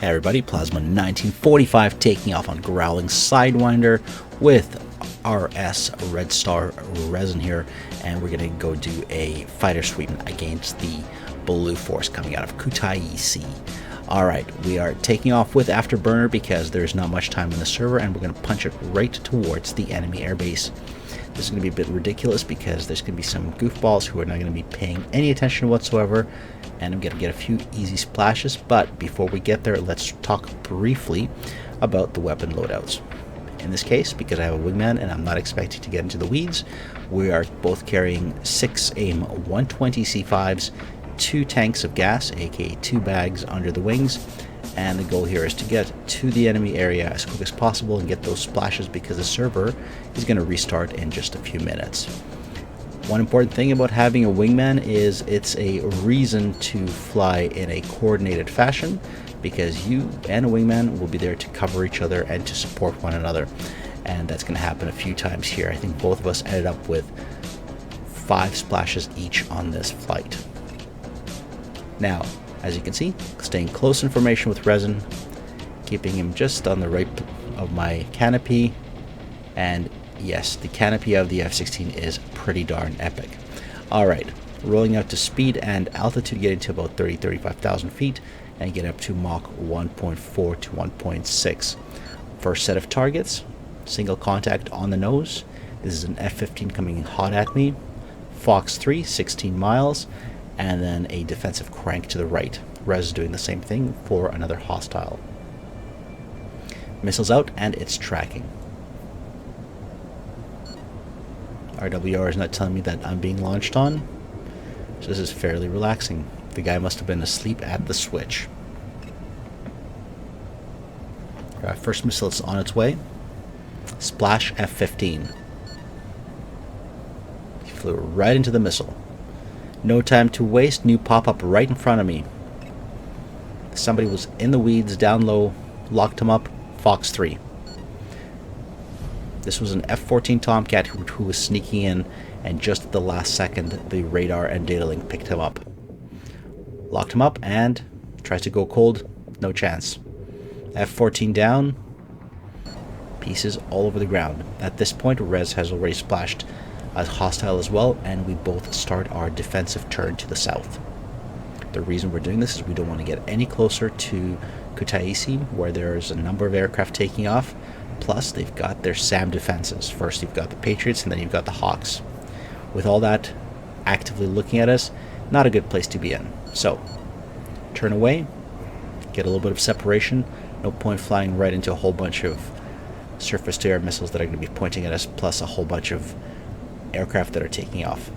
Hey everybody, Plasma 1945 taking off on Growling Sidewinder with RS Red Star Resin here, and we're going to go do a fighter sweep against the Blue Force coming out of Kutaisi. Alright, we are taking off with Afterburner because there's not much time on the server, and we're going to punch it right towards the enemy airbase. This is going to be a bit ridiculous because there's going to be some goofballs who are not going to be paying any attention whatsoever, and I'm going to get a few easy splashes. But before we get there, let's talk briefly about the weapon loadouts. In this case, because I have a wingman and I'm not expecting to get into the weeds, we are both carrying 6 AIM120 C5s, 2 tanks of gas, aka 2 bags under the wings, and the goal here is to get to the enemy area as quick as possible and get those splashes because the server is going to restart in just a few minutes. One important thing about having a wingman is it's a reason to fly in a coordinated fashion, because you and a wingman will be there to cover each other and to support one another, and that's going to happen a few times here. I think both of us ended up with 5 splashes each on this flight. Now, as you can see, staying close in formation with Resin, keeping him just on the right of my canopy, and yes, the canopy of the F-16 is pretty darn epic. Alright, rolling out to speed and altitude, getting to about 35,000 feet, and get up to Mach 1.4 to 1.6. First set of targets, single contact on the nose. This is an F-15 coming hot at me, Fox 3, 16 miles, and then a defensive crank to the right. Res doing the same thing for another hostile. Missiles out, and it's tracking. RWR is not telling me that I'm being launched on, so this is fairly relaxing. The guy must have been asleep at the switch. First missile is on its way. Splash F-15. He flew right into the missile. No time to waste, new pop-up right in front of me. Somebody was in the weeds, down low, locked him up, Fox 3. This was an F-14 Tomcat who was sneaking in, and just at the last second, the radar and data link picked him up. Locked him up, and tries to go cold, no chance. F-14 down, pieces all over the ground. At this point, Res has already splashed as hostile as well, and we both start our defensive turn to the south. The reason we're doing this is we don't want to get any closer to Kutaisi, where there's a number of aircraft taking off, plus they've got their SAM defenses. First you've got the Patriots, and then you've got the Hawks. With all that actively looking at us, not a good place to be in. So, turn away, get a little bit of separation. No point flying right into a whole bunch of surface-to-air missiles that are going to be pointing at us, plus a whole bunch of aircraft that are taking off.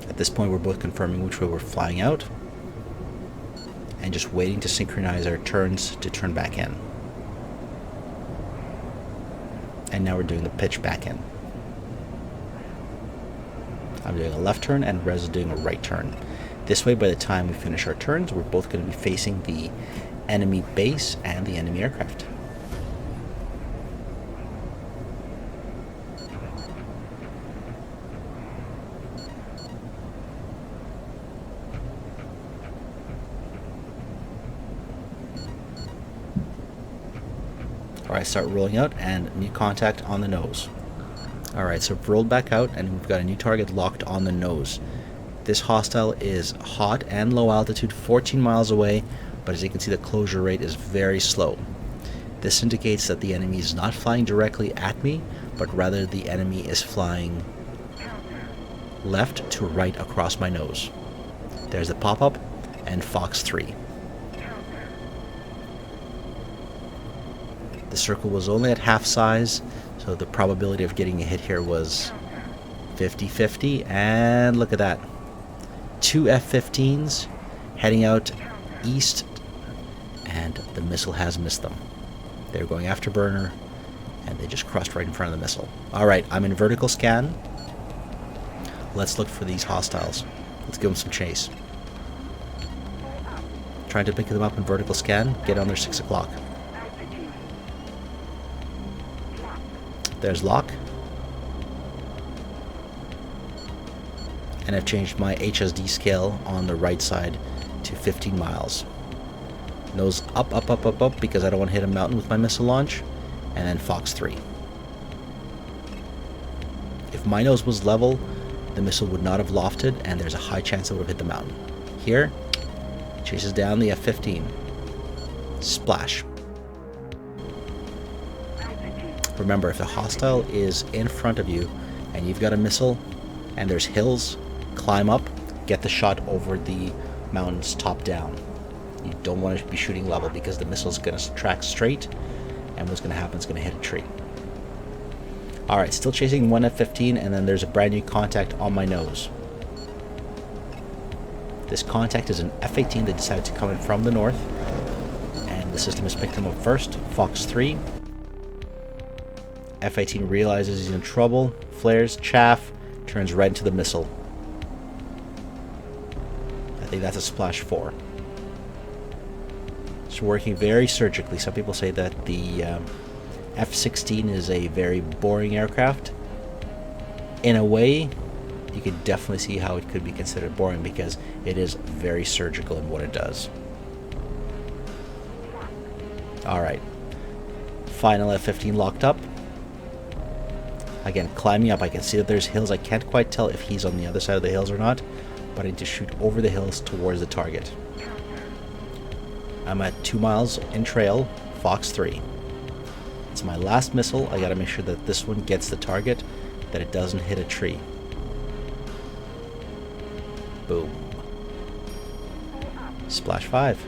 At this point, we're both confirming which way we're flying out and just waiting to synchronize our turns to turn back in. And now we're doing the pitch back in. I'm doing a left turn and Rez is doing a right turn. This way, by the time we finish our turns, we're both going to be facing the enemy base and the enemy aircraft. Alright, start rolling out, and new contact on the nose. Alright, so we've rolled back out and we've got a new target locked on the nose. This hostile is hot and low altitude, 14 miles away, but as you can see, the closure rate is very slow. This indicates that the enemy is not flying directly at me, but rather the enemy is flying left to right across my nose. There's the pop-up and Fox 3. The circle was only at half size, so the probability of getting a hit here was 50-50, and look at that. 2 F-15s heading out east, and the missile has missed them. They're going afterburner, and they just crossed right in front of the missile. Alright, I'm in vertical scan. Let's look for these hostiles. Let's give them some chase. Trying to pick them up in vertical scan, get on their 6 o'clock. There's lock. And I've changed my HSD scale on the right side to 15 miles. Nose up, up, up, up, up, because I don't want to hit a mountain with my missile launch. And then Fox 3. If my nose was level, the missile would not have lofted, and there's a high chance it would have hit the mountain. Here, chases down the F-15. Splash. Remember, if the hostile is in front of you, and you've got a missile, and there's hills, climb up, get the shot over the mountains top down. You don't want to be shooting level because the missile's going to track straight, and what's going to happen is going to hit a tree. Alright, still chasing one F-15, and then there's a brand new contact on my nose. This contact is an F-18 that decided to come in from the north, and the system has picked him up first. Fox 3. F-18 realizes he's in trouble, flares, chaff, turns right into the missile. I think that's a splash 4. It's working very surgically. Some people say that the F-16 is a very boring aircraft. In a way, you could definitely see how it could be considered boring because it is very surgical in what it does. Alright. Final F-15 locked up. Again, climbing up, I can see that there's hills. I can't quite tell if he's on the other side of the hills or not, but I need to shoot over the hills towards the target. I'm at 2 miles in trail, Fox 3. It's my last missile. I gotta make sure that this one gets the target, that it doesn't hit a tree. Boom. Splash 5.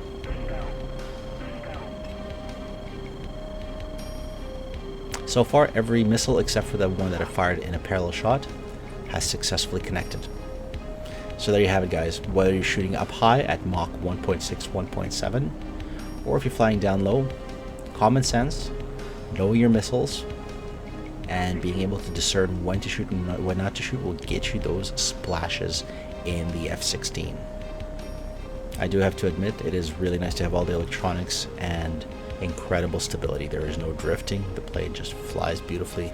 So far, every missile except for the one that I fired in a parallel shot has successfully connected. So there you have it, guys. Whether you're shooting up high at Mach 1.6, 1.7, or if you're flying down low, common sense, knowing your missiles, and being able to discern when to shoot and when not to shoot will get you those splashes in the F-16. I do have to admit, it is really nice to have all the electronics and incredible stability. There is no drifting. The plane just flies beautifully.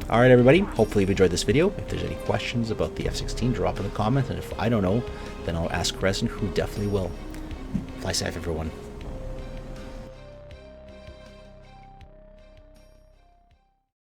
Alright everybody, hopefully you've enjoyed this video. If there's any questions about the F-16, drop in the comments, and if I don't know, then I'll ask Resin, who definitely will. Fly safe, everyone.